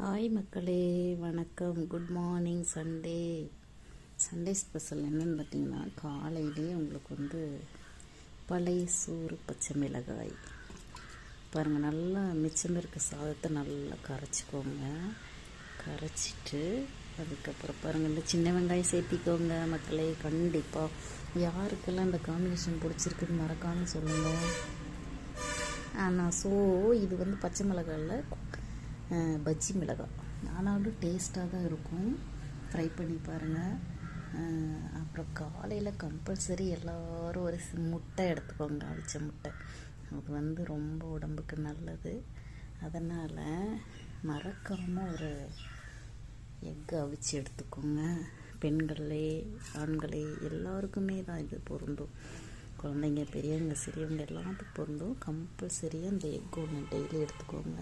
Hi மக்களே, வணக்கம். Good morning. Sunday special என்னென்னு பார்த்தீங்கன்னா, காலையிலே உங்களுக்கு பழைய சோறு பச்சை மிளகாய் பாருங்கள். நல்லா மிச்சம் இருக்க சாதத்தை நல்லா கரைச்சிக்கோங்க. கரைச்சிட்டு அதுக்கப்புறம் பாருங்கள், இந்த சின்ன வெங்காயம் சேர்த்திக்கோங்க மக்களே. கண்டிப்பாக யாருக்கெல்லாம் இந்த காம்பினேஷன் பிடிச்சிருக்குன்னு மறக்காமல் சொல்லுங்கள். இது பச்சை மிளகாயில் பஜ்ஜி மிளகாய், ஆனாலும் டேஸ்ட்டாக தான் இருக்கும். ட்ரை பண்ணி பாருங்கள். அப்புறம் காலையில் கம்பல்சரி எல்லோரும் ஒரு முட்டை எடுத்துக்கோங்க, அவிச்ச முட்டை. அது ரொம்ப உடம்புக்கு நல்லது. அதனால் மறக்காமல் ஒரு எக்கு அவிச்சு எடுத்துக்கோங்க. பெண்களே ஆண்களே எல்லாருக்குமே தான் இது பொருந்தும். குழந்தைங்க பெரியவங்க சிறியவங்க எல்லாத்துக்கும் பொருந்தும். கம்பல்சரியாக இந்த எக்கு ஒன்று டெய்லி எடுத்துக்கோங்க.